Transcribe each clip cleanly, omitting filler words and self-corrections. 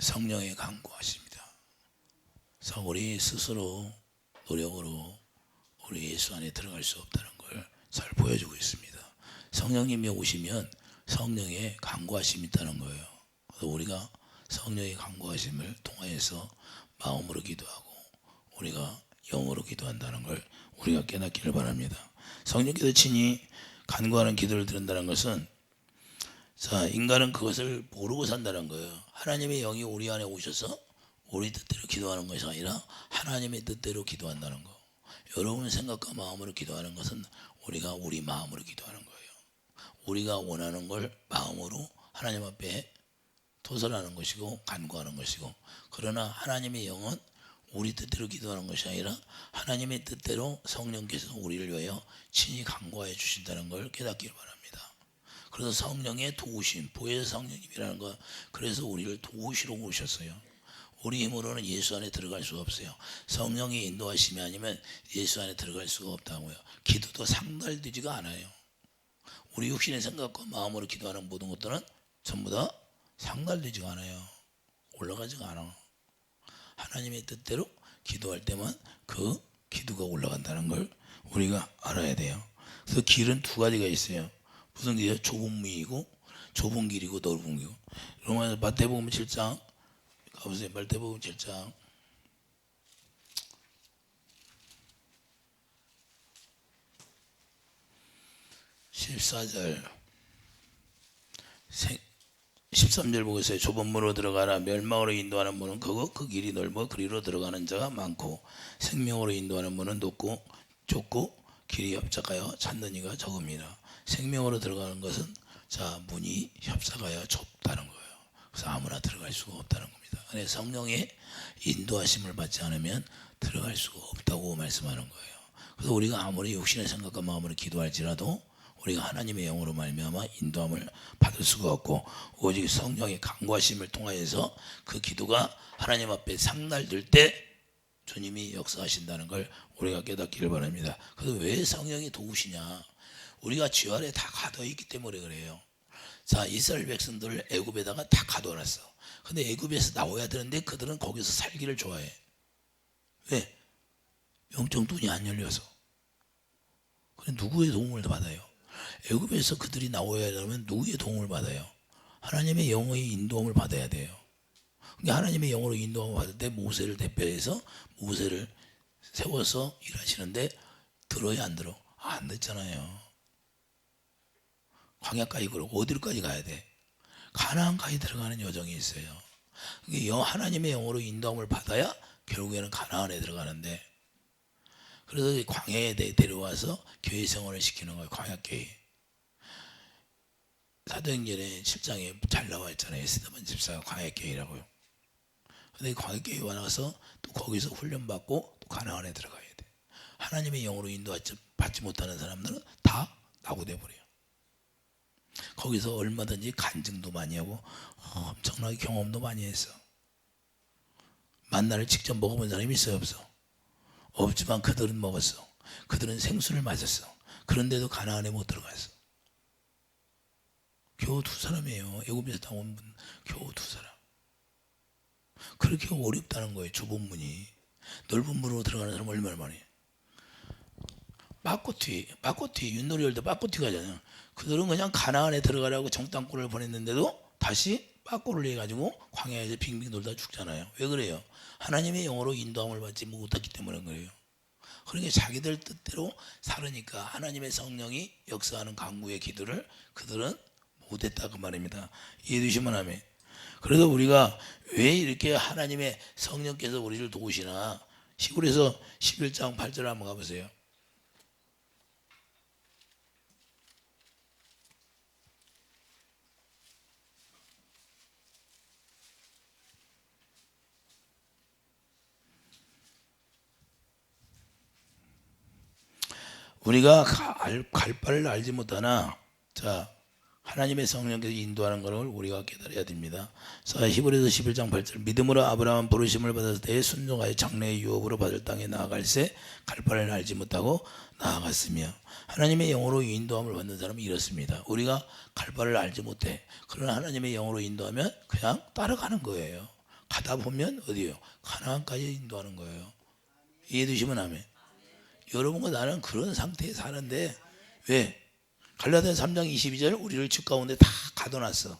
성령의 강구하십니다. 그래서 우리 스스로 노력으로 우리 예수 안에 들어갈 수 없다는 걸 잘 보여주고 있습니다. 성령님이 오시면 성령의 강구하심이 있다는 거예요. 그래서 우리가 성령의 강구하심을 통하여서 마음으로 기도하고 우리가 영어로 기도한다는 걸 우리가 깨닫기를 바랍니다. 성령께서 친히 간구하는 기도를 드린다는 것은, 자, 인간은 그것을 모르고 산다는 거예요. 하나님의 영이 우리 안에 오셔서 우리 뜻대로 기도하는 것이 아니라 하나님의 뜻대로 기도한다는 거. 여러분 생각과 마음으로 기도하는 것은 우리가 우리 마음으로 기도하는 거예요. 우리가 원하는 걸 마음으로 하나님 앞에 토설하는 것이고 간구하는 것이고, 그러나 하나님의 영은 우리 뜻대로 기도하는 것이 아니라 하나님의 뜻대로 성령께서 우리를 위하여 친히 간구하여 주신다는 걸 깨닫기를 바랍니다. 그래서 성령의 도우심, 보혜사 성령님이라는 거, 그래서 우리를 도우시러 오셨어요. 우리 힘으로는 예수 안에 들어갈 수가 없어요. 성령의 인도하심이 아니면 예수 안에 들어갈 수가 없다고요. 기도도 상달되지가 않아요. 우리 육신의 생각과 마음으로 기도하는 모든 것들은 전부 다 상달되지가 않아요. 올라가지가 않아. 하나님의 뜻대로 기도할 때만 그 기도가 올라간다는 걸 우리가 알아야 돼요. 그래서 길은 두 가지가 있어요. 무슨 길이요? 좁은 문이고 좁은 길이고 넓은 길이고. 로마서 마태복음 7장 가보세요. 마태복음 7장 14절 13절 보겠어요. 좁은 문으로 들어가라. 멸망으로 인도하는 문은 크고 그 길이 넓어 그리로 들어가는 자가 많고, 생명으로 인도하는 문은 높고 좁고 길이 협착하여 찾는 이가 적습니다. 생명으로 들어가는 것은, 자, 문이 협착하여 좁다는 거예요. 그래서 아무나 들어갈 수가 없다는 겁니다. 근데 성령의 인도하심을 받지 않으면 들어갈 수가 없다고 말씀하는 거예요. 그래서 우리가 아무리 육신의 생각과 마음으로 기도할지라도 우리가 하나님의 영으로 말미암아 인도함을 받을 수가 없고, 오직 성령의 강구하심을 통하여서 그 기도가 하나님 앞에 상달될 때 주님이 역사하신다는 걸 우리가 깨닫기를 바랍니다. 그래서 왜 성령이 도우시냐? 우리가 죄 아래 다 가둬 있기 때문에 그래요. 자, 이스라엘 백성들을 애굽에다가 다 가둬놨어. 근데 애굽에서 나와야 되는데 그들은 거기서 살기를 좋아해. 왜? 영적 눈이 안 열려서. 그래, 누구의 도움을 받아요? 애굽에서 그들이 나와야 되면 누구의 도움을 받아요? 하나님의 영의 인도함을 받아야 돼요. 그러니까 하나님의 영으로 인도함을 받을 때 모세를 대표해서 모세를 세워서 일하시는데, 들어야 안 들어? 안 듣잖아요. 광야까지 그러고 어디로까지 가야 돼? 가나안까지 들어가는 여정이 있어요. 그러니까 하나님의 영으로 인도함을 받아야 결국에는 가나안에 들어가는데, 그래서 광야에 데려와서 교회 생활을 시키는 거예요. 광야교회. 사도행전의 7장에 잘 나와 있잖아요. 스데반 집사가 광야교회라고요. 근데 광야교회 와서 또 거기서 훈련받고 또 가나안에 들어가야 돼. 하나님의 영으로 인도받지 못하는 사람들은 다 낙오돼 버려요. 거기서 얼마든지 간증도 많이 하고 엄청나게 경험도 많이 했어. 만나를 직접 먹어본 사람이 있어요? 없어? 없지만 그들은 먹었어. 그들은 생수를 마셨어. 그런데도 가나안에 못 들어갔어. 겨우 두 사람이에요. 애굽에서 나온 분 겨우 두 사람. 그렇게 어렵다는 거예요. 좁은 문이. 넓은 문으로 들어가는 사람 얼마나 많이. 빠꼬티 윷놀이 할 때 빠꼬티 가잖아요. 그들은 그냥 가나안에 들어가라고 정탐꾼을 보냈는데도 다시 빠꼬를 해가지고 광야에서 빙빙 돌다 죽잖아요. 왜 그래요? 하나님의 영으로 인도함을 받지 못했기 때문에 그래요. 그러니까 자기들 뜻대로 살으니까 하나님의 성령이 역사하는 강구의 기도를 그들은 못했다 그 말입니다. 이해되시면 아멘. 그래서 우리가 왜 이렇게 하나님의 성령께서 우리를 도우시나, 시골에서 11장 8절 한번 가보세요. 우리가 갈 바를 알지 못하나, 자, 하나님의 성령께서 인도하는 것을 우리가 깨달아야 됩니다. 자, 히브리서 11장 8절 믿음으로 아브라함은 부르심을 받았을 때 순종하여 장래의 유업으로 받을 땅에 나아갈새 갈 바를 알지 못하고 나아갔으며, 하나님의 영으로 인도함을 받는 사람이 이렇습니다. 우리가 갈 바를 알지 못해. 그러나 하나님의 영으로 인도하면 그냥 따라가는 거예요. 가다 보면 어디예요? 가나안까지 인도하는 거예요. 이해되시면 아멘. 여러분과 나는 그런 상태에 사는데 왜? 갈라디아서 3장 22절 우리를 집 가운데 다 가둬놨어.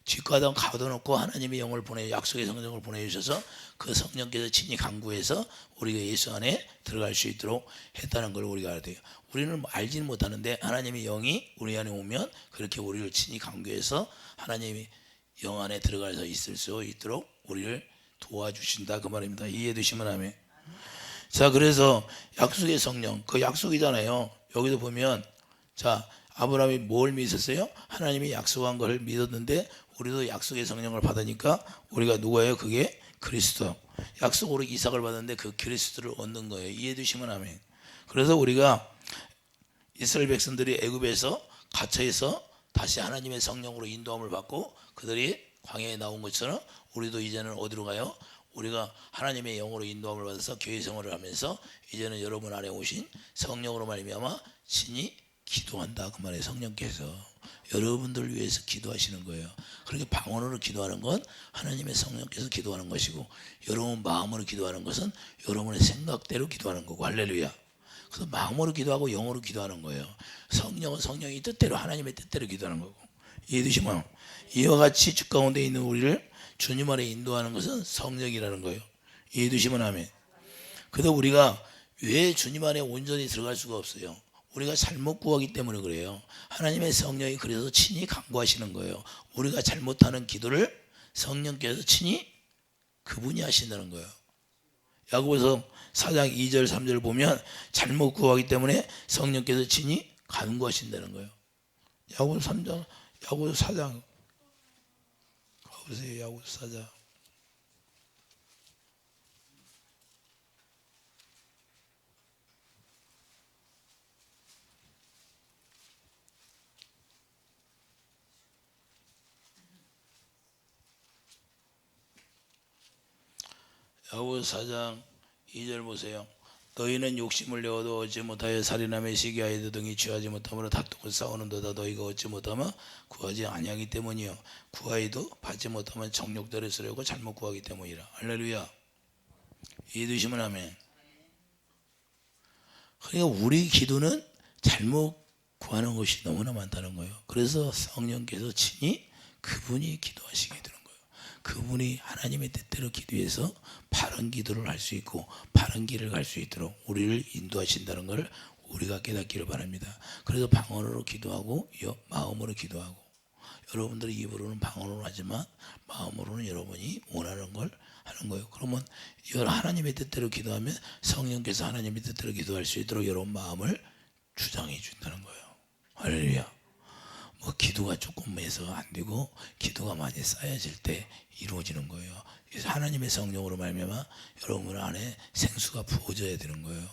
집 가둬놓고 하나님의 영을 약속의 성령을 보내주셔서 그 성령께서 친히 강구해서 우리가 예수 안에 들어갈 수 있도록 했다는 걸 우리가 알아야 돼요. 우리는 알지는 못하는데 하나님의 영이 우리 안에 오면 그렇게 우리를 친히 강구해서 하나님의 영 안에 들어가서 있을 수 있도록 우리를 도와주신다 그 말입니다. 이해되시면 아멘. 자, 그래서 약속의 성령, 그 약속이잖아요. 여기도 보면 자, 아브라함이 뭘 믿었어요? 하나님이 약속한 걸 믿었는데 우리도 약속의 성령을 받으니까 우리가 누구예요? 그게 그리스도. 약속으로 이삭을 받았는데 그 그리스도를 얻는 거예요. 이해되시면 아멘. 그래서 우리가 이스라엘 백성들이 애굽에서 갇혀서 다시 하나님의 성령으로 인도함을 받고 그들이 광야에 나온 것처럼 우리도 이제는 어디로 가요? 우리가 하나님의 영으로 인도함을 받아서 교회 생활을 하면서 이제는 여러분 안에 오신 성령으로 말미암아 친히 기도한다 그 말이에요. 성령께서 여러분들을 위해서 기도하시는 거예요. 그렇게 방언으로 기도하는 건 하나님의 성령께서 기도하는 것이고 여러분 마음으로 기도하는 것은 여러분의 생각대로 기도하는 거고 할렐루야. 그래서 마음으로 기도하고 영으로 기도하는 거예요. 성령은 성령의 뜻대로 하나님의 뜻대로 기도하는 거고 이해되시면 이와 같이 주 가운데 있는 우리를 주님 안에 인도하는 것은 성령이라는 거예요. 이해되시면 아멘. 그래서 우리가 왜 주님 안에 온전히 들어갈 수가 없어요? 우리가 잘못 구하기 때문에 그래요. 하나님의 성령이 그래서 친히 강구하시는 거예요. 우리가 잘못하는 기도를 성령께서 친히 그분이 하신다는 거예요. 야고보서 4장 2절 3절 보면 잘못 구하기 때문에 성령께서 친히 간구하신다는 거예요. 야고보서 3장, 야고보서 4장 가보세요. 야고보서 4장. 야고보서 4장 2절 보세요. 너희는 욕심을 내어도 얻지 못하여 살인하며 시기하여도 등이 취하지 못함으로 다투고 싸우는도다. 너희가 얻지 못하면 구하지 아니하기 때문이요 구하여도 받지 못하면 정욕대로 쓰려고 잘못 구하기 때문이라. 할렐루야. 이해되시면 아멘. 그러니까 우리 기도는 잘못 구하는 것이 너무나 많다는 거예요. 그래서 성령께서 친히 그분이 기도하시게 되는 거예요. 그분이 하나님의 뜻대로 기도해서 바른 기도를 할 수 있고 바른 길을 갈 수 있도록 우리를 인도하신다는 걸 우리가 깨닫기를 바랍니다. 그래서 방언으로 기도하고 마음으로 기도하고 여러분들이 입으로는 방언으로 하지만 마음으로는 여러분이 원하는 걸 하는 거예요. 그러면 하나님의 뜻대로 기도하면 성령께서 하나님의 뜻대로 기도할 수 있도록 여러분 마음을 주장해 준다는 거예요. 할렐루야. 뭐 기도가 조금 해서 안 되고 기도가 많이 쌓여질 때 이루어지는 거예요. 그래서 하나님의 성령으로 말미암아 여러분 안에 생수가 부어져야 되는 거예요.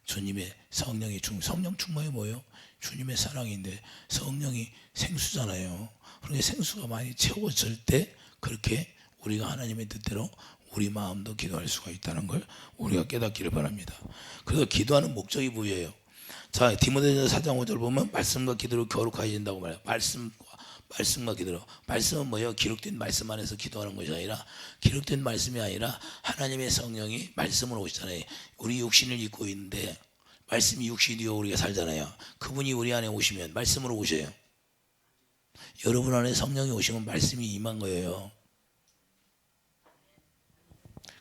주님의 성령이 성령 충만이 뭐예요? 주님의 사랑인데 성령이 생수잖아요. 그러니까 생수가 많이 채워질 때 그렇게 우리가 하나님의 뜻대로 우리 마음도 기도할 수가 있다는 걸 우리가 깨닫기를 바랍니다. 그래서 기도하는 목적이 뭐예요? 자, 디모데전서 4장 5절 보면 말씀과 기도로 거룩해진다고 말해요. 말씀과 기도로. 말씀은 뭐예요? 기록된 말씀 안에서 기도하는 것이 아니라 기록된 말씀이 아니라 하나님의 성령이 말씀으로 오시잖아요. 우리 육신을 입고 있는데 말씀이 육신이요 우리가 살잖아요. 그분이 우리 안에 오시면 말씀으로 오셔요. 여러분 안에 성령이 오시면 말씀이 임한 거예요.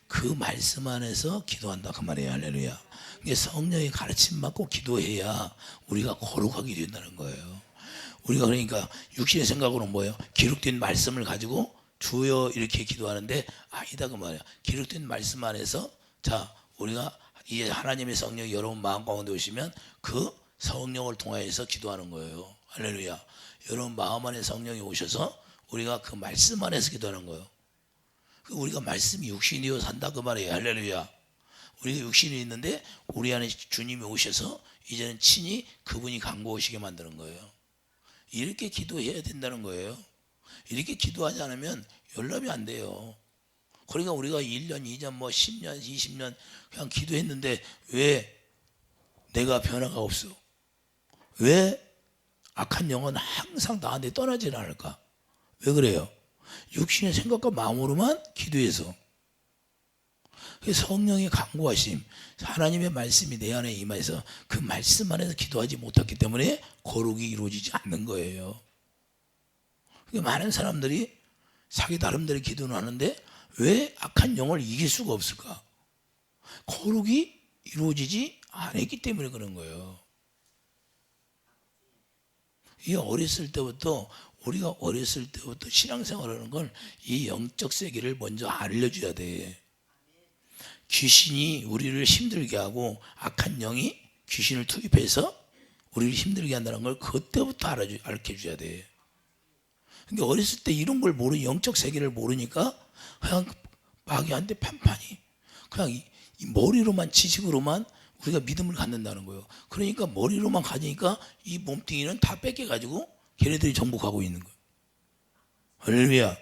그 말씀 안에서 기도한다 그 말이에요. 할렐루야. 성령의 가르침 받고 기도해야 우리가 거룩하게 된다는 거예요. 우리가 그러니까 육신의 생각으로는 뭐예요? 기록된 말씀을 가지고 주여 이렇게 기도하는데 아니다 그 말이야. 기록된 말씀 안에서 자 우리가 이 하나님의 성령이 여러분 마음 가운데 오시면 그 성령을 통하여서 기도하는 거예요. 할렐루야. 여러분 마음 안에 성령이 오셔서 우리가 그 말씀 안에서 기도하는 거예요. 우리가 말씀이 육신이요 산다 그 말이에요. 할렐루야. 우리가 육신이 있는데 우리 안에 주님이 오셔서 이제는 친히 그분이 강구 오시게 만드는 거예요. 이렇게 기도해야 된다는 거예요. 이렇게 기도하지 않으면 연락이 안 돼요. 그러니까 우리가 1년, 2년, 뭐 10년, 20년 그냥 기도했는데 왜 내가 변화가 없어? 왜 악한 영은 항상 나한테 떠나질 않을까? 왜 그래요? 육신의 생각과 마음으로만 기도해서 성령의 강구하심, 하나님의 말씀이 내 안에 임해서 그 말씀 안에서 기도하지 못했기 때문에 거룩이 이루어지지 않는 거예요. 많은 사람들이 자기 나름대로 기도는 하는데 왜 악한 영을 이길 수가 없을까? 거룩이 이루어지지 않았기 때문에 그런 거예요. 이 우리가 어렸을 때부터 신앙생활하는 건 이 영적 세계를 먼저 알려줘야 돼. 귀신이 우리를 힘들게 하고 악한 영이 귀신을 투입해서 우리를 힘들게 한다는 걸 그때부터 알려줘야 돼. 근데 어렸을 때 이런 걸 영적 세계를 모르니까 그냥 마귀한테 판판이 그냥 이 머리로만 지식으로만 우리가 믿음을 갖는다는 거예요. 그러니까 머리로만 가지니까 이 몸뚱이는 다 뺏겨가지고 걔네들이 정복하고 있는 거예요. 할렐루야.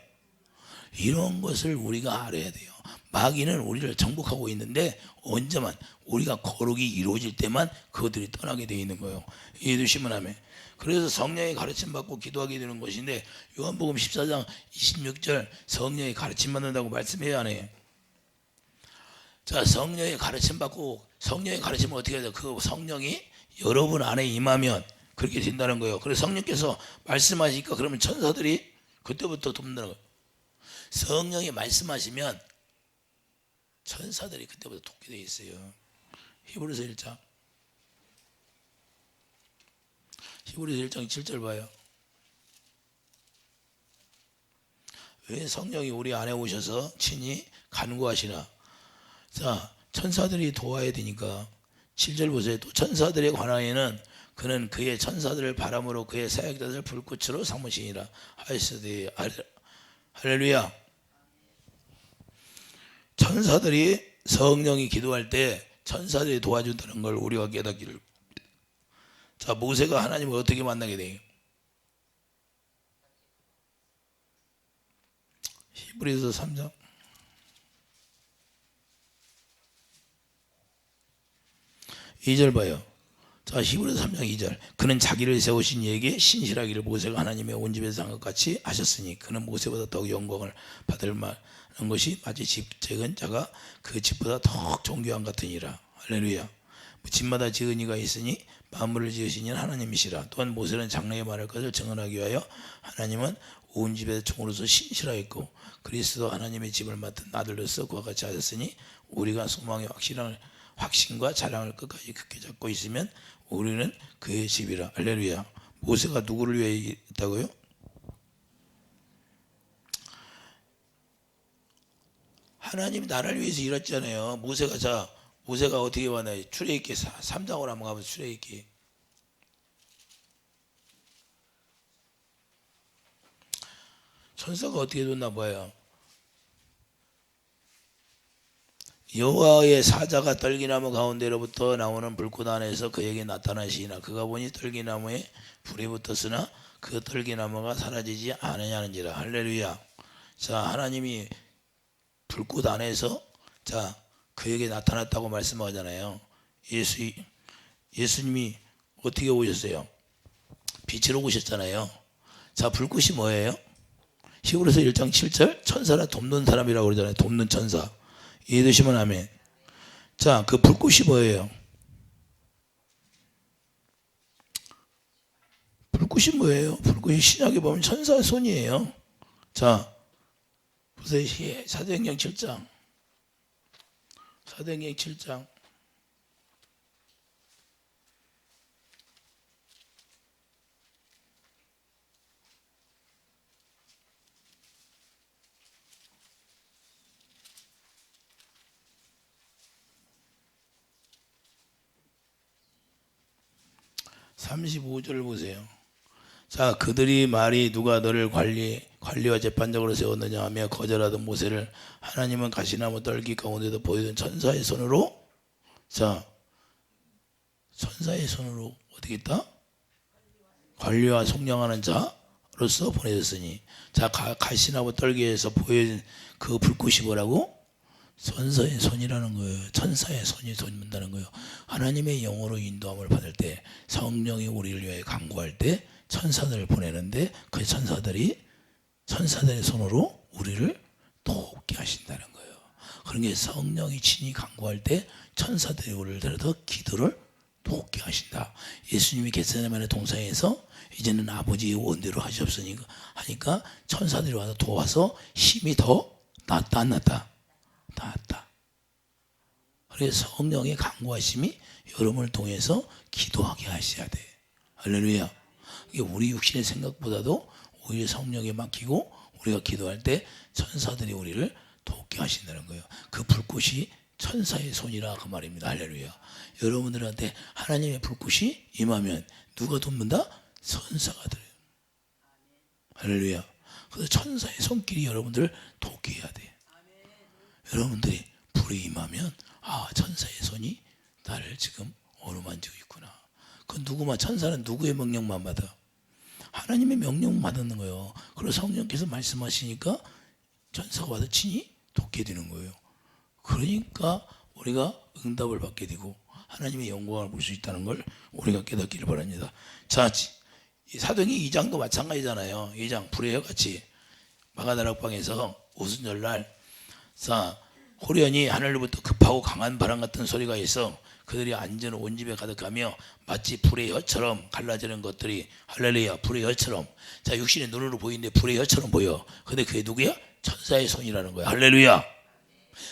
이런 것을 우리가 알아야 돼요. 마귀는 우리를 정복하고 있는데 언제만 우리가 거룩이 이루어질 때만 그것들이 떠나게 되어 있는 거예요. 이해되시면 아멘. 그래서 성령의 가르침 받고 기도하게 되는 것인데 요한복음 14장 26절 성령의 가르침 받는다고 말씀해야 하네요. 자, 성령의 가르침 받고 성령의 가르침을 어떻게 해야 돼요? 그 성령이 여러분 안에 임하면 그렇게 된다는 거예요. 그래서 성령께서 말씀하시니까 그러면 천사들이 그때부터 돕는다는 거예요. 성령이 말씀하시면 천사들이 그때부터 돕게 돼 있어요. 히브리서 1장 7절 봐요. 왜 성령이 우리 안에 오셔서 친히 간구하시나? 자, 천사들이 도와야 되니까 7절 보세요. 또 천사들에 관하여는 그는 그의 천사들을 바람으로 그의 사역자들을 불꽃으로 삼으시니라 하였으되. 할렐루야. 천사들이 성령이 기도할 때 천사들이 도와준다는 걸 우리가 깨닫기를. 자, 모세가 하나님을 어떻게 만나게 돼요? 히브리서 3장 2절 봐요. 자, 히브리서 3장 2절. 그는 자기를 세우신 이에게 신실하기를 모세가 하나님의 온 집에서 한 것 같이 하셨으니 그는 모세보다 더욱 영광을 받을 만한 것이 마치 집 지은 자가 그 집보다 더욱 존귀한 같으니라. 할렐루야. 집마다 지은 이가 있으니 만물을 지으신 이는 하나님이시라. 또한 모세는 장래에 말할 것을 증언하기 위하여 하나님은 온 집에 종으로서 신실하였고 그리스도 하나님의 집을 맡은 아들로서 그와 같이 하셨으니 우리가 소망의 확신과 자랑을 끝까지 굳게 잡고 있으면 우리는 그의 집이라. 할렐루야. 모세가 누구를 위해 있다고요? 하나님이 나라를 위해서 일했잖아요. 모세가 어떻게 왔나요? 출애굽기 3장으로 한번 가보세요. 출애굽기. 천사가 어떻게 뒀나 봐요. 여호와의 사자가 떨기나무 가운데로부터 나오는 불꽃 안에서 그에게 나타나시나 그가 보니 떨기나무에 불이 붙었으나 그 떨기나무가 사라지지 않으냐는지라. 할렐루야. 자, 하나님이 불꽃 안에서 자 그에게 나타났다고 말씀하잖아요. 예수님이 어떻게 오셨어요? 빛으로 오셨잖아요. 자, 불꽃이 뭐예요? 히브리서 1장 7절 천사라 돕는 사람이라고 그러잖아요. 돕는 천사. 이해되시면 아멘. 자, 그 불꽃이 뭐예요? 불꽃이 뭐예요? 불꽃이 신약에 보면 천사의 손이에요. 자, 보세요. 사도행전 7장. 사도행전 7장. (35절) 보세요. 자, 그들이 말이 누가 너를 관리와 재판장으로 세웠느냐 하며 거절하던 모세를 하나님은 가시나무 떨기 가운데도 보이던 천사의 손으로, 자, 천사의 손으로 어떻게 했다? 관리와 속량하는 자로서 보내졌으니. 자, 가시나무 떨기에서 보여진 그 불꽃이 뭐라고? 천사의 손이라는 거예요. 천사의 손이 돕는다는 거예요. 하나님의 영으로 인도함을 받을 때, 성령이 우리를 위해 간구할 때 천사들을 보내는데 그 천사들의 손으로 우리를 돕게 하신다는 거예요. 그러니까 성령이 친히 간구할 때 천사들이 우리를 들어서 기도를 돕게 하신다. 예수님이 겟세마네 동산에서 이제는 아버지의 원대로 하시옵소니까 하니까 천사들이 와서 도와서 힘이 더 낫다 안 낫다? 낫다. 그래서 성령의 간구하심이 여러분을 통해서 기도하게 하셔야 돼. 할렐루야. 이게 우리 육신의 생각보다도 오히려 성령에 맡기고 우리가 기도할 때 천사들이 우리를 돕게 하신다는 거예요. 그 불꽃이 천사의 손이라 그 말입니다. 할렐루야. 여러분들한테 하나님의 불꽃이 임하면 누가 돕는다? 천사가 들어요. 할렐루야. 그래서 천사의 손길이 여러분들을 돕게 해야 돼. 여러분들이 불이 임하면 천사의 손이 나를 지금 어루만지고 있구나. 그 누구만 천사는 누구의 명령만 받아? 하나님의 명령 받는 거예요. 그리고 성령께서 말씀하시니까 천사가 와서 친히 돕게 되는 거예요. 그러니까 우리가 응답을 받게 되고 하나님의 영광을 볼 수 있다는 걸 우리가 깨닫기를 바랍니다. 자, 이 사도행전 2장도 마찬가지잖아요. 2장 불의 혀같이 마가다락방에서 오순절날 호련히 하늘로부터 급하고 강한 바람 같은 소리가 있어 그들이 앉은 온 집에 가득하며 마치 불의 혀처럼 갈라지는 것들이 할렐루야 불의 혀처럼 자 육신의 눈으로 보이는데 불의 혀처럼 보여. 근데 그게 누구야? 천사의 손이라는 거야. 할렐루야.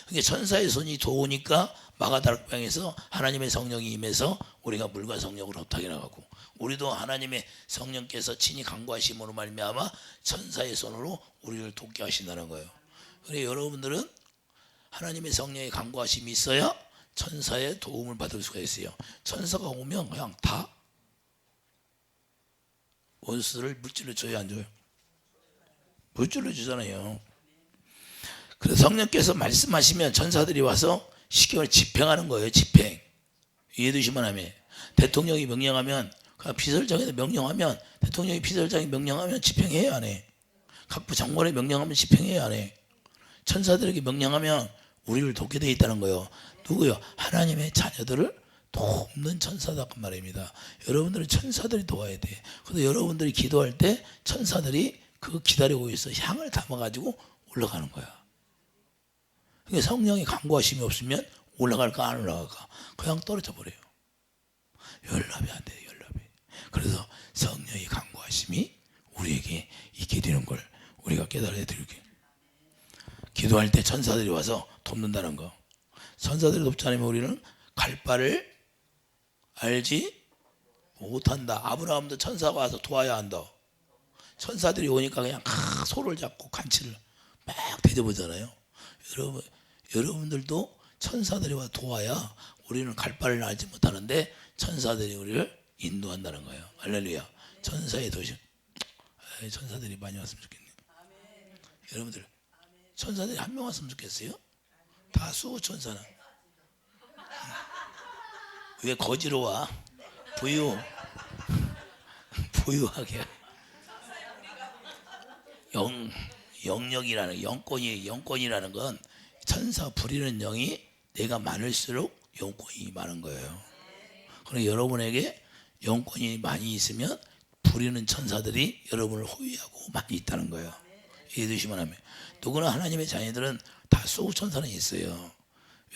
그게 천사의 손이 도우니까 마가다락방에서 하나님의 성령이 임해서 우리가 물과 성령으로 hợp하게 나가고 우리도 하나님의 성령께서 친히 간구하심으로 말미암아 천사의 손으로 우리를 돕게 하신다는 거예요. 그래 여러분들은 하나님의 성령의 간구하심이 있어야 천사의 도움을 받을 수가 있어요. 천사가 오면 그냥 다 원수를 물질로 줘야 안 줘요? 물질로 주잖아요. 그래서 성령께서 말씀하시면 천사들이 와서 시경을 집행하는 거예요. 집행. 이해되시면 하면 대통령이 명령하면 비서실장에서 명령하면 대통령이 비서실장이 명령하면 집행해야 안 해. 각부 장관이 명령하면 집행해야 안 해. 천사들에게 명령하면 우리를 돕게 돼 있다는 거예요. 누구요? 하나님의 자녀들을 돕는 천사다 그 말입니다. 여러분들은 천사들이 도와야 돼. 그래서 여러분들이 기도할 때 천사들이 그거 기다리고 있어. 향을 담아가지고 올라가는 거야. 그러니까 성령이 간구하심이 없으면 올라갈까 안 올라갈까 그냥 떨어져 버려요. 연락이 안 돼요. 연락이. 그래서 성령의 간구하심이 우리에게 있게 되는 걸 우리가 깨달아야 되게. 기도할 때 천사들이 와서 돕는다는 거. 천사들이 돕지 않으면 우리는 갈 바를 알지 못한다. 아브라함도 천사가 와서 도와야 한다. 천사들이 오니까 그냥 소를 잡고 간치를 막 대접하잖아요. 여러분들도 천사들이 와서 도와야 우리는 갈 바를 알지 못하는데 천사들이 우리를 인도한다는 거예요. 할렐루야. 천사의 도시. 천사들이 많이 왔으면 좋겠네요. 여러분들 천사들이 한 명 왔으면 좋겠어요? 다 수호천사는 왜 거지로 와? 부유하게 영역이라는 영권이라는 건 천사 부리는 영이 내가 많을수록 영권이 많은 거예요. 그럼 여러분에게 영권이 많이 있으면 부리는 천사들이 여러분을 호위하고 많이 있다는 거예요. 이해되시면 하면 누구나 하나님의 자녀들은 다 수호천사는 있어요.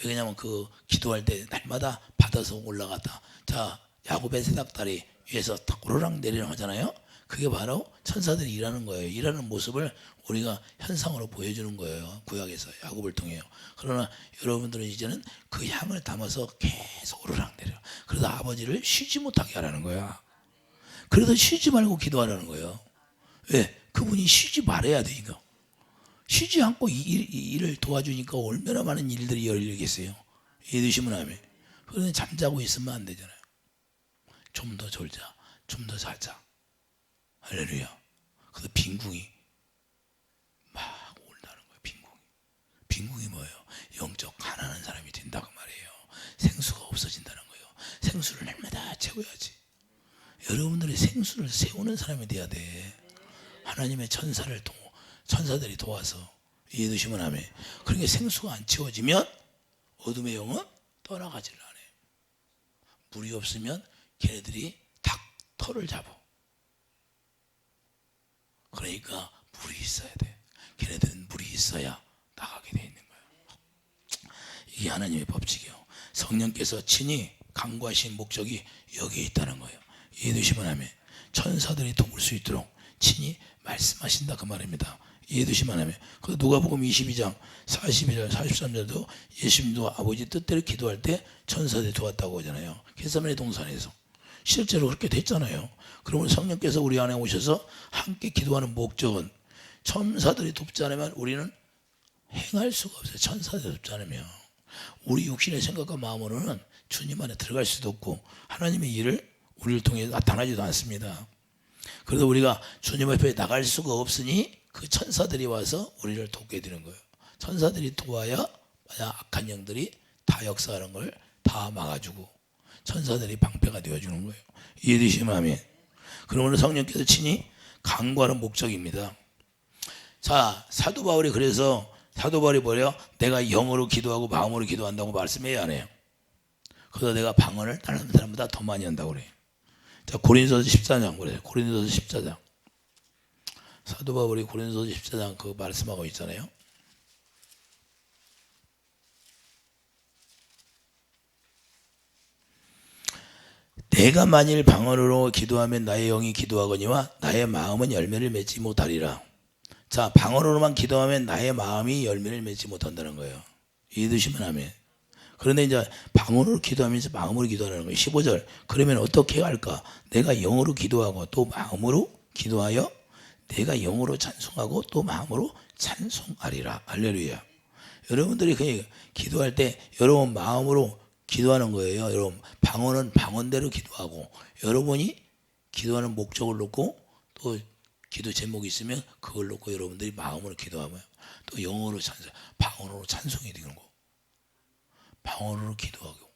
왜냐면 그 기도할 때 날마다 받아서 올라갔다. 자 야곱의 세닥다리 위에서 탁 오르락 내리락 하잖아요. 그게 바로 천사들이 일하는 거예요. 일하는 모습을 우리가 현상으로 보여주는 거예요. 구약에서 야곱을 통해요. 그러나 여러분들은 이제는 그 향을 담아서 계속 오르락내리락. 그래서 아버지를 쉬지 못하게 하라는 거야. 그래서 쉬지 말고 기도하라는 거예요. 왜? 그분이 쉬지 말아야 되니까. 쉬지 않고 일을 도와주니까 얼마나 많은 일들이 열리겠어요. 이해되시면 하면. 그런데 잠자고 있으면 안 되잖아요. 좀 더 졸자. 좀 더 자자. 할렐루야. 그래서 빈궁이 막 온다는 거예요. 빈궁이 뭐예요? 영적 가난한 사람이 된다고 말이에요. 생수가 없어진다는 거예요. 생수를 날마다 채워야지. 여러분들이 생수를 세우는 사람이 돼야 돼. 하나님의 천사들이 도와서. 이해되시면 하면. 그러니까 생수가 안 채워지면 어둠의 영은 떠나가지를 않아요. 물이 없으면 걔네들이 털을 잡아. 그러니까 물이 있어야 돼. 걔네들은 물이 있어야 나가게 돼 있는 거예요. 이게 하나님의 법칙이에요. 성령께서 친히 강구하신 목적이 여기에 있다는 거예요. 이해되시면 하면 천사들이 도울 수 있도록 친히 말씀하신다 그 말입니다. 이해되시면 하면 그래서 누가복음 22장 42절 43절도 예수님도 아버지 뜻대로 기도할 때 천사들이 도왔다고 하잖아요. 겟세마네 동산에서 실제로 그렇게 됐잖아요. 그러면 성령께서 우리 안에 오셔서 함께 기도하는 목적은 천사들이 돕지 않으면 우리는 행할 수가 없어요. 천사들이 돕지 않으면 우리 육신의 생각과 마음으로는 주님 안에 들어갈 수도 없고 하나님의 일을 우리를 통해 나타나지도 않습니다. 그래서 우리가 주님 앞에 나갈 수가 없으니 그 천사들이 와서 우리를 돕게 되는 거예요. 천사들이 도와야 악한 영들이 다 역사하는 걸 다 막아주고 천사들이 방패가 되어주는 거예요. 이해되시면 아멘. 그러므로 성령께서 친히 강구하는 목적입니다. 자, 사도 바울이 그래서 사도 바울이 뭐래요? 내가 영어로 기도하고 마음으로 기도한다고 말씀해야 안 해요. 그래서 내가 방언을 다른 사람보다 더 많이 한다고 그래요. 자, 고린도서 14장 그래요. 고린도서 14장. 사도 바울이 고린도서 14장 그 말씀하고 있잖아요. 내가 만일 방언으로 기도하면 나의 영이 기도하거니와 나의 마음은 열매를 맺지 못하리라. 자, 방언으로만 기도하면 나의 마음이 열매를 맺지 못한다는 거예요. 이해되시면 아멘. 그런데 이제 방언으로 기도하면서 마음으로 기도하는 거예요. 15절. 그러면 어떻게 할까? 내가 영어로 기도하고 또 마음으로 기도하여 내가 영어로 찬송하고 또 마음으로 찬송하리라. 할렐루야. 여러분들이 그냥 기도할 때 여러분 마음으로 기도하는 거예요. 여러분 방언은 방언대로 기도하고 여러분이 기도하는 목적을 놓고 또 기도 제목이 있으면 그걸 놓고 여러분들이 마음으로 기도하면 또 영어로 찬송, 방언으로 찬송이 되는 거. 방언으로 기도하고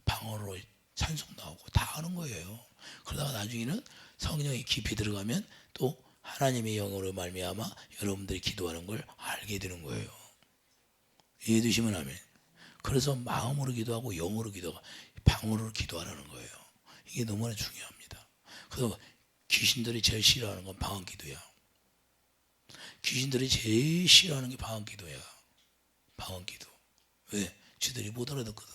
방언으로 찬송 나오고 다 하는 거예요. 그러다가 나중에는 성령이 깊이 들어가면 또 하나님의 영으로 말미암아 여러분들이 기도하는 걸 알게 되는 거예요. 이해되시면 아멘. 그래서 마음으로 기도하고 영으로 기도하고 방언으로 기도하라는 거예요. 이게 너무나 중요합니다. 그래서 귀신들이 제일 싫어하는 건 방언 기도야. 귀신들이 제일 싫어하는 게 방언 기도야. 방언 기도. 왜? 쥐들이 못 알아듣거든.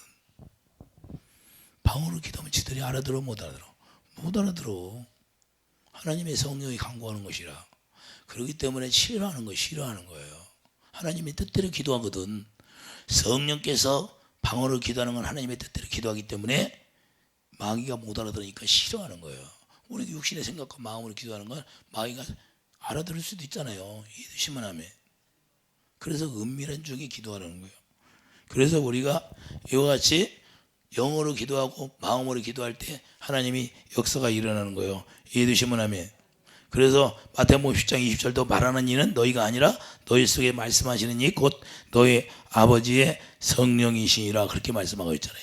방언으로 기도하면 쥐들이 알아들어 못 알아들어? 못 알아들어. 하나님의 성령이 강구하는 것이라. 그렇기 때문에 싫어하는 거예요. 하나님의 뜻대로 기도하거든. 성령께서 방언으로 기도하는 건 하나님의 뜻대로 기도하기 때문에 마귀가 못 알아들으니까 싫어하는 거예요. 우리 육신의 생각과 마음으로 기도하는 건 마귀가 알아들을 수도 있잖아요. 이해되시면 하면. 그래서 은밀한 중에 기도하는 거예요. 그래서 우리가 이와 같이 영어로 기도하고 마음으로 기도할 때 하나님이 역사가 일어나는 거예요. 이해되시면 하면. 그래서 마태복음 10장 20절도 말하는 이는 너희가 아니라 너희 속에 말씀하시는 이 곧 너희 아버지의 성령이시니라 그렇게 말씀하고 있잖아요.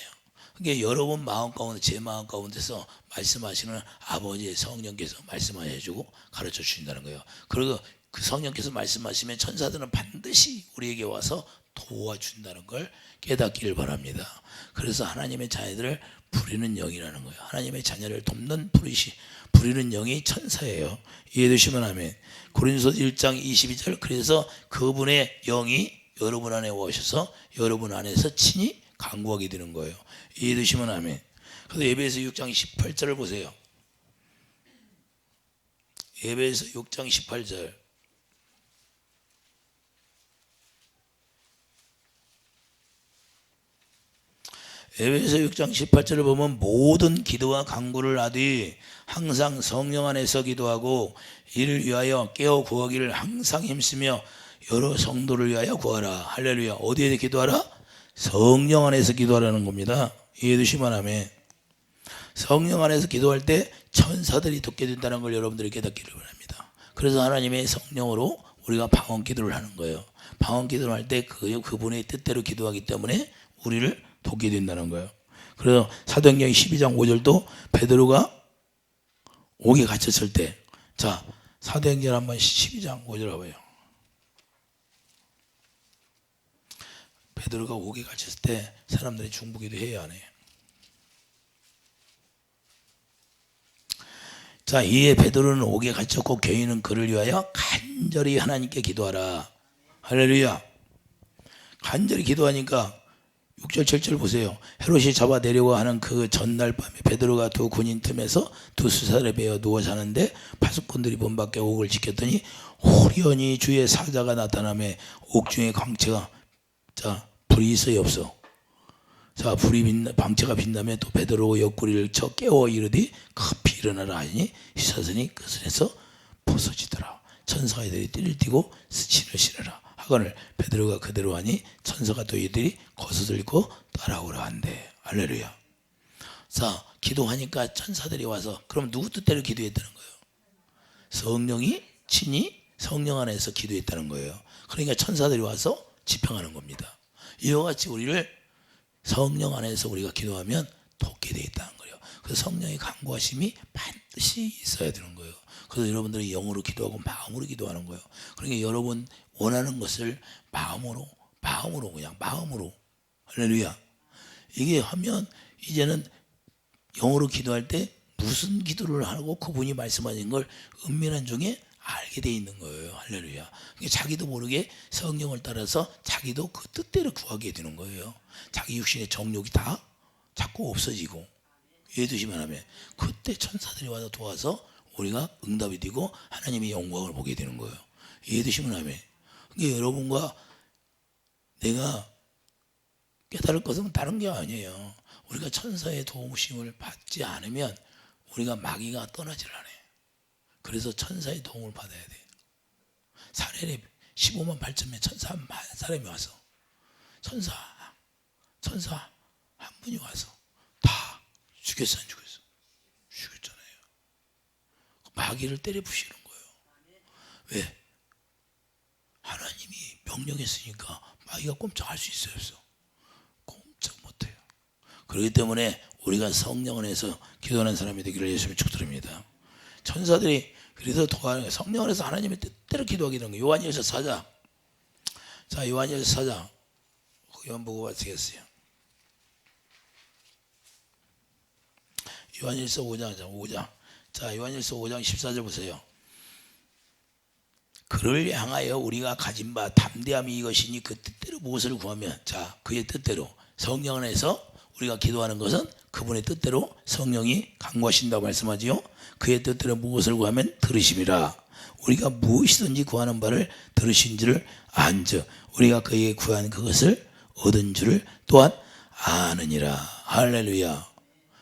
그게 여러분 마음 가운데 제 마음 가운데서 말씀하시는 아버지의 성령께서 말씀하셔주고 가르쳐 주신다는 거예요. 그리고 그 성령께서 말씀하시면 천사들은 반드시 우리에게 와서 도와준다는 걸 깨닫기를 바랍니다. 그래서 하나님의 자녀들을 부리는 영이라는 거예요. 하나님의 자녀를 돕는 부리는 영이 천사예요. 이해되시면 아멘. 고린도서 1장 22절. 그래서 그분의 영이 여러분 안에 오셔서 여러분 안에서 친히 강구하게 되는 거예요. 이해되시면 아멘. 그래서 에베소 6장 18절을 보세요. 에베소 6장 18절. 에베소 6장 18절을 보면 모든 기도와 간구를 하되 항상 성령 안에서 기도하고 이를 위하여 깨어 구하기를 항상 힘쓰며 여러 성도를 위하여 구하라. 할렐루야. 어디에 기도하라? 성령 안에서 기도하라는 겁니다. 이해되시면 하면 성령 안에서 기도할 때 천사들이 돕게 된다는 걸 여러분들이 깨닫기를 바랍니다. 그래서 하나님의 성령으로 우리가 방언 기도를 하는 거예요. 방언 기도를 할 때 그분의 뜻대로 기도하기 때문에 우리를 돕게 된다는 거예요. 그래서 사도행전 12장 5절도 베드로가 옥에 갇혔을 때, 자 사도행전 한번 12장 5절 봐봐요. 베드로가 옥에 갇혔을 때 사람들이 중보기도 해야 하네. 자, 이에 베드로는 옥에 갇혔고 교인은 그를 위하여 간절히 하나님께 기도하라. 할렐루야. 간절히 기도하니까 6절 7절 보세요. 헤롯이 잡아내려고 하는 그 전날 밤에 베드로가 두 군인 틈에서 두 수살에 베어 누워 자는데 파수꾼들이 문 밖에 옥을 지켰더니 호련히 주의 사자가 나타나며 옥중에 광채가 불이 있어요 없어? 광채가 빛나며 또 베드로 옆구리를 쳐 깨워 이르되 급히 일어나라 하니 휘사슬이 그 손에서 벗어지더라. 천사가 이들이 띠를 띠고 스친을 신으라 하거늘 베드로가 그대로 하니 천사가 또 이들이 겉옷을 입고 따라오라 한대. 할렐루야. 자, 기도하니까 천사들이 와서 그럼 누구 뜻대로 기도했다는 거예요? 성령이 친히 성령 안에서 기도했다는 거예요. 그러니까 천사들이 와서 지평하는 겁니다. 이와 같이 우리를 성령 안에서 우리가 기도하면 돕게 되어 있다는 거예요. 그래서 성령의 간구하심이 반드시 있어야 되는 거예요. 그래서 여러분들이 영으로 기도하고 마음으로 기도하는 거예요. 그러니까 여러분 원하는 것을 마음으로 그냥 마음으로. 할렐루야. 이게 하면 이제는 영어로 기도할 때 무슨 기도를 하고 그분이 말씀하신 걸 은밀한 중에 알게 돼 있는 거예요. 할렐루야. 그러니까 자기도 모르게 성령을 따라서 자기도 그 뜻대로 구하게 되는 거예요. 자기 육신의 정욕이 다 자꾸 없어지고. 이해되시면 하면 그때 천사들이 와서 도와서 우리가 응답이 되고 하나님의 영광을 보게 되는 거예요. 이해되시면 하면. 그러니까 여러분과 내가 깨달을 것은 다른 게 아니에요. 우리가 천사의 도움심을 받지 않으면 우리가 마귀가 떠나질 않아요. 그래서 천사의 도움을 받아야 돼. 사례에 15만 8천명 천사 만 사람이 와서 천사 한 분이 와서 다 죽였어 안 죽였어? 죽였잖아요. 마귀를 때려 부시는 거예요. 왜? 하나님이 명령했으니까 마귀가 꼼짝할 수 있어요 없어? 꼼짝 못해요. 그렇기 때문에 우리가 성령 안에서 기도하는 사람이 되기를 예수님을 축복드립니다. 천사들이 그래서 도와는 성령 안에서 하나님의 뜻대로 기도하게 되는 거예요. 요한일서 4장. 자, 요한일서 4장. 요한 보고 마치겠어요. 요한일서 5장. 자, 요한일서 5장 14절 보세요. 그를 향하여 우리가 가진 바 담대함이 이것이니 그 뜻대로 무엇을 구하면 자, 그의 뜻대로 성령 안에서 우리가 기도하는 것은 그분의 뜻대로 성령이 강구하신다고 말씀하지요. 그의 뜻대로 무엇을 구하면 들으심이라. 우리가 무엇이든지 구하는 바를 들으신 줄을 안즉 우리가 그에게 구한 그것을 얻은 줄을 또한 아느니라. 할렐루야.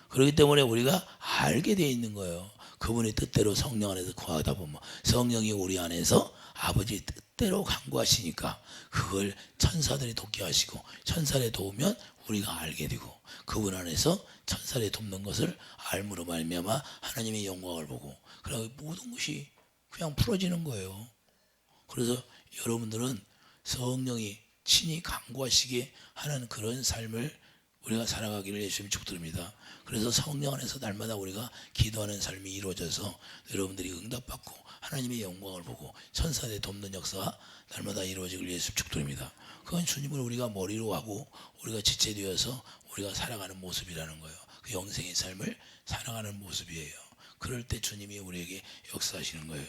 그렇기 때문에 우리가 알게 되어 있는 거예요. 그분의 뜻대로 성령 안에서 구하다 보면 성령이 우리 안에서 아버지의 뜻대로 간구하시니까 그걸 천사들이 돕게 하시고 천사들이 도우면 우리가 알게 되고 그분 안에서 천사들이 돕는 것을 알므로 말미암아 하나님의 영광을 보고 그러고 모든 것이 그냥 풀어지는 거예요. 그래서 여러분들은 성령이 친히 간구하시게 하는 그런 삶을 우리가 살아가기를 예수님 축복드립니다. 그래서 성령 안에서 날마다 우리가 기도하는 삶이 이루어져서 여러분들이 응답받고 하나님의 영광을 보고 천사들의 돕는 역사가 날마다 이루어지기를 예수님 축복드립니다. 그건 주님을 우리가 머리로 하고 우리가 지체되어서 우리가 살아가는 모습이라는 거예요. 그 영생의 삶을 살아가는 모습이에요. 그럴 때 주님이 우리에게 역사하시는 거예요.